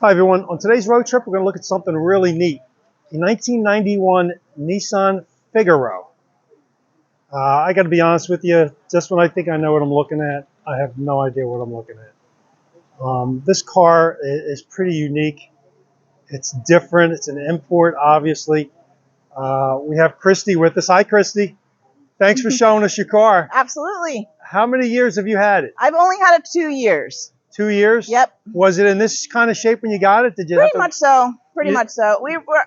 Hi everyone, on today's road trip we're going to look at something really neat. A 1991 Nissan Figaro. I got to be honest with you, just when I think I know what I'm looking at, I have no idea what I'm looking at. This car is pretty unique. It's different, it's an import obviously. We have Christy with us. Hi Christy, thanks for showing us your car. Absolutely. How many years have you had it? I've only had it 2 years. 2 years? Yep. Was it in this kind of shape when you got it? Did you Pretty much so. Pretty much so.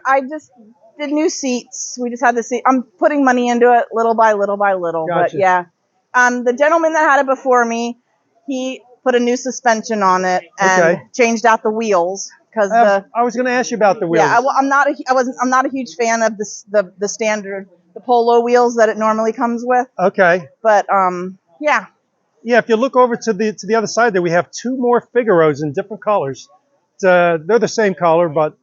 I just did new seats. We just had the seat. I'm putting money into it little by little by little. Gotcha. But yeah. The gentleman that had it before me, he put a new suspension on it and changed out the wheels because I was going to ask you about the wheels. Yeah, I'm not a huge fan of the standard polo wheels that it normally comes with. Okay. But yeah. Yeah, if you look over to the other side there, we have two more Figaros in different colors. They're the same color, but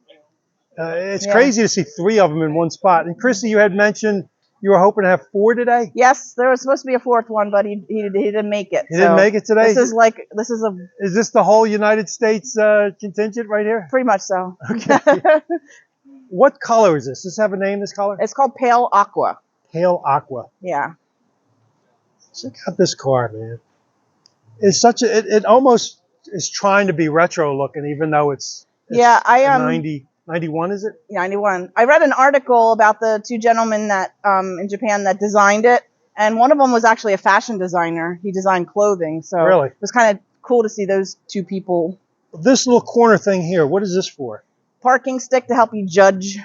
it's crazy to see three of them in one spot. And Chrissy, you had mentioned you were hoping to have four today? Yes, there was supposed to be a fourth one, but he didn't make it. He didn't make it today? Is this the whole United States contingent right here? Pretty much so. Okay. What color is this? Does this have a name, this color? It's called Pale Aqua. Pale Aqua. Yeah. Check out this car, man. It's such a, it almost is trying to be retro looking, even though it's 91, is it? 91. I read an article about the two gentlemen that in Japan that designed it, and one of them was actually a fashion designer. He designed clothing, so really? It was kind of cool to see those two people. This little corner thing here, what is this for? Parking stick to help you judge.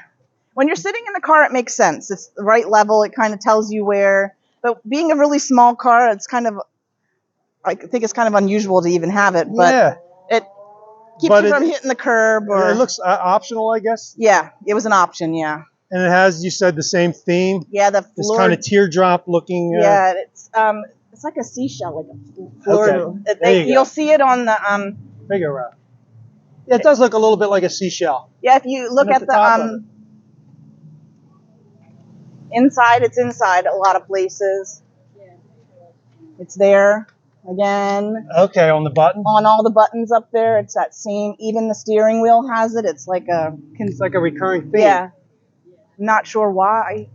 When you're sitting in the car, it makes sense. It's the right level. It kind of tells you where. But being a really small car, it's kind of, I think it's kind of unusual to even have it. But it keeps you from hitting the curb. Or it looks optional, I guess. Yeah, it was an option. Yeah. And it has, you said, the same theme. Yeah, this kind of teardrop looking. Yeah, it's like a seashell, like a floor. Okay. You'll see it on the Figaro. Yeah, it does look a little bit like a seashell. Yeah, if you look at the inside, it's inside a lot of places. It's there again. Okay, on the button? On all the buttons up there, it's that same. Even the steering wheel has it. It's like a recurring theme. Yeah. Not sure why.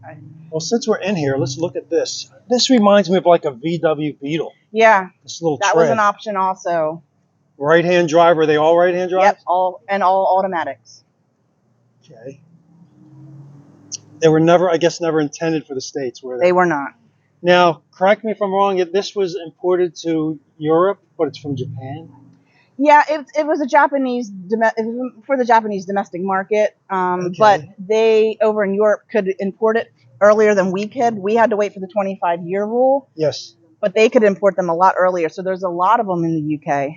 Well, since we're in here, let's look at this. This reminds me of like a VW Beetle. Yeah. This little that was an option also. Right-hand drive. Are they all right-hand drives? Yep, all automatics. Okay. They were never intended for the States, were they? They were not. Now, correct me if I'm wrong, this was imported to Europe, but it's from Japan? Yeah, it was for the Japanese domestic market, but they, over in Europe, could import it earlier than we could. We had to wait for the 25-year rule. Yes. But they could import them a lot earlier, so there's a lot of them in the UK.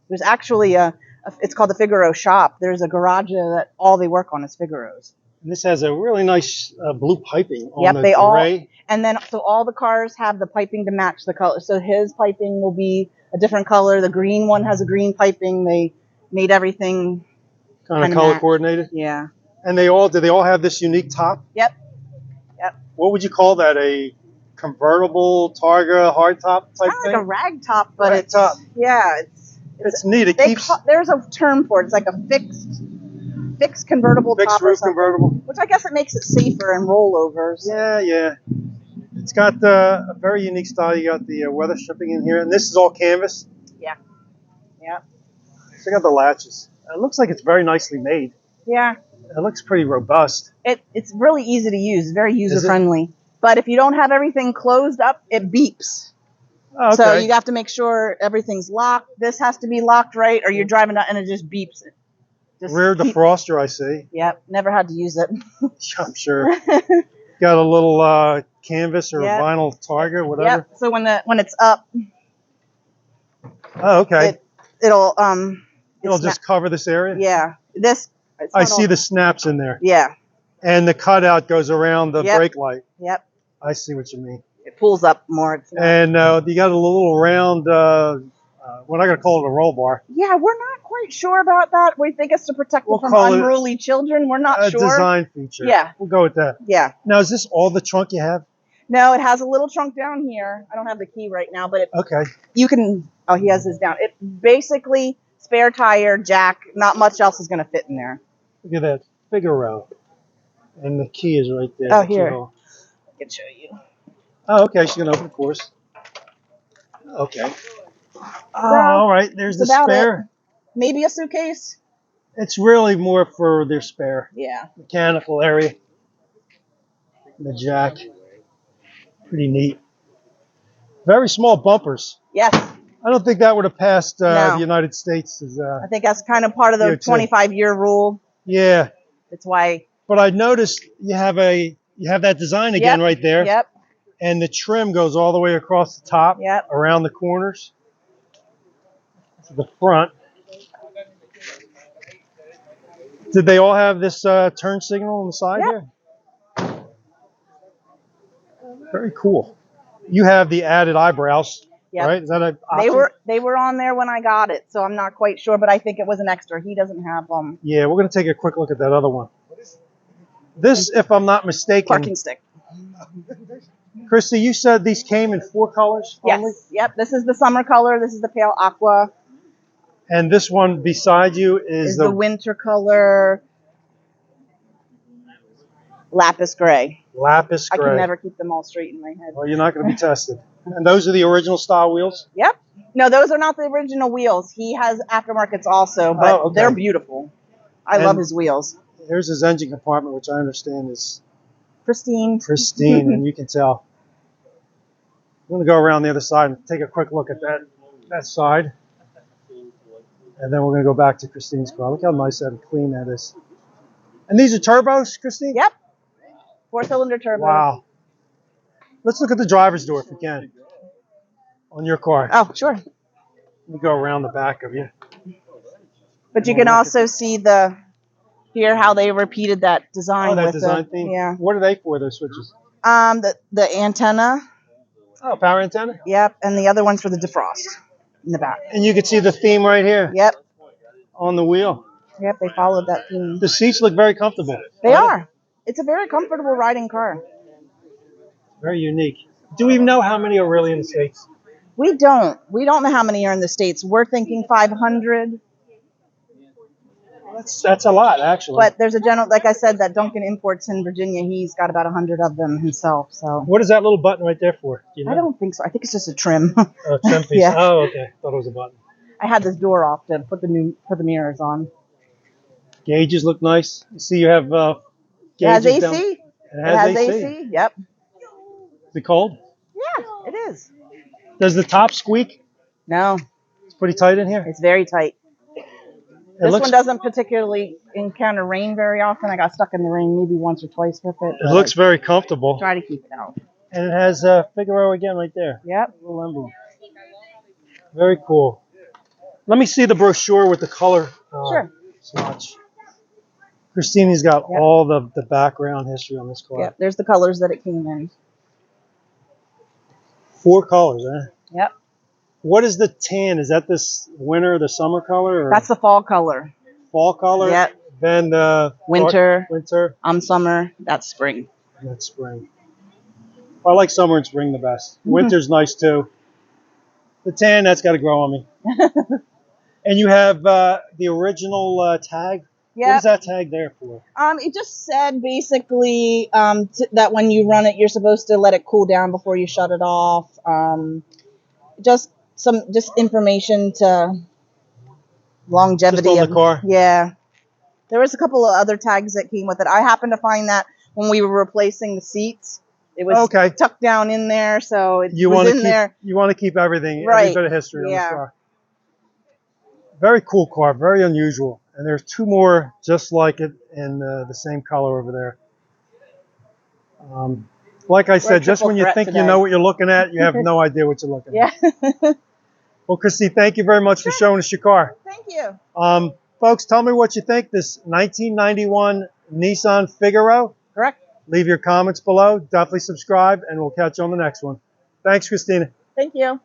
There's actually it's called the Figaro shop. There's a garage that all they work on is Figaros. And this has a really nice blue piping on the gray. And then, so all the cars have the piping to match the color. So his piping will be a different color. The green one has a green piping. They made everything kind of color coordinated? Yeah. And do they all have this unique top? Yep. Yep. What would you call that? A convertible Targa hardtop type thing? Like a rag top, but it's neat. There's a term for it. It's like a fixed convertible top. Fixed roof convertible. Which I guess it makes it safer in rollovers. Yeah. It's got a very unique style. You got the weather stripping in here, and this is all canvas. Yeah. Check out the latches. It looks like it's very nicely made. Yeah. It looks pretty robust. It's really easy to use, very user friendly. But if you don't have everything closed up, it beeps. Oh, okay. So you have to make sure everything's locked. This has to be locked right, or you're driving out and it just beeps. Rear defroster, I see. Yep, never had to use it. I'm sure. Got a little canvas or vinyl Targa, whatever. Yep. So when it's up. Oh, okay. It'll just cover this area. Yeah. I see the snaps in there. Yeah. And the cutout goes around the brake light. Yep. I see what you mean. It pulls up more. And you got a little round. We're not going to call it a roll bar. Yeah, we're not quite sure about that. We think it's to protect them from unruly children. We're not sure. A design feature. Yeah. We'll go with that. Yeah. Now, is this all the trunk you have? No, it has a little trunk down here. I don't have the key right now, but okay. You can. Oh, he has this down. It basically spare tire, jack. Not much else is going to fit in there. Look at that Figaro. And the key is right there. Oh, the here. keyhole. I can show you. Oh, okay. She's going to open the course. Okay. Oh, So, all right. There's the that's about spare. it. Maybe a suitcase. It's really more for their spare. Yeah. Mechanical area. The jack. Pretty neat. Very small bumpers. Yes. I don't think that would have passed No. the United States. I think that's kind of part of the 25-year rule. Yeah. That's why. But I noticed you have that design again right there. Yep. And the trim goes all the way across the top, around the corners. To the front. Did they all have this turn signal on the side here? Very cool. You have the added eyebrows, right? Is that an option? They were on there when I got it, so I'm not quite sure, but I think it was an extra. He doesn't have them. Yeah, we're going to take a quick look at that other one. This, if I'm not mistaken, parking stick. Christy, you said these came in 4 colors only? Yes. Yep. This is the summer color. This is the pale aqua. And this one beside you is the winter color. Lapis gray. Lapis gray. I can never keep them all straight in my head. Well, you're not going to be tested. And those are the original style wheels? Yep. No, those are not the original wheels. He has aftermarkets also, but they're beautiful. I love his wheels. Here's his engine compartment, which I understand is pristine. Pristine, and you can tell. I'm going to go around the other side and take a quick look at that side. And then we're going to go back to Christine's car. Look how nice and clean that is. And these are turbos, Christine? Yep. 4-cylinder turbo. Wow. Let's look at the driver's door if we can. On your car. Oh, sure. Let me go around the back of you. But you can also see here how they repeated that design. Oh, that design theme? Yeah. What are they for, those switches? The antenna. Oh, power antenna? Yep. And the other one's for the defrost in the back. And you can see the theme right here. Yep. On the wheel. Yep, they followed that theme. The seats look very comfortable. They are. It's a very comfortable riding car. Very unique. Do we know how many are really in the States? We don't. We don't know how many are in the States. We're thinking 500. That's a lot, actually. But there's a general, like I said, that Duncan imports in Virginia. He's got about 100 of them himself. So. What is that little button right there for? Do you know? I don't think so. I think it's just a trim. Oh, trim piece. Yeah. Oh, okay. Thought it was a button. I had this door off to put the mirrors on. Gauges look nice. You see, you have It has gauges AC. It has AC. Yep. Is it cold? Yeah, it is. Does the top squeak? No. It's pretty tight in here. It's very tight. This one doesn't particularly encounter rain very often. I got stuck in the rain maybe once or twice with it. It looks very comfortable. Try to keep it out. And it has Figaro again right there. Yep. Little emblem. Very cool. Let me see the brochure with the color swatch. Christina's got all the background history on this car. Yep. There's the colors that it came in. 4 colors, eh? Yep. What is the tan? Is that this winter, the summer color? Or that's the fall color. Fall color? Yep. Then the winter. Winter. Summer. That's spring. That's spring. Well, I like summer and spring the best. Winter's nice too. The tan, that's got to grow on me. And you have the original tag. Yeah. What is that tag there for? It just said basically that when you run it, you're supposed to let it cool down before you shut it off. Just information to longevity just on the car. Yeah. There was a couple of other tags that came with it. I happened to find that when we were replacing the seats. It was tucked down in there, so it was in there. You want to keep everything, right. Every bit of history on this car. Very cool car, very unusual. And there's 2 more just like it in the same color over there. Like I said, just when you think you know what you're looking at, you have no idea what you're looking at. Well, Christy, thank you very much for showing us your car. Thank you. Folks, tell me what you think. This 1991 Nissan Figaro. Correct. Leave your comments below. Definitely subscribe, and we'll catch you on the next one. Thanks, Christina. Thank you.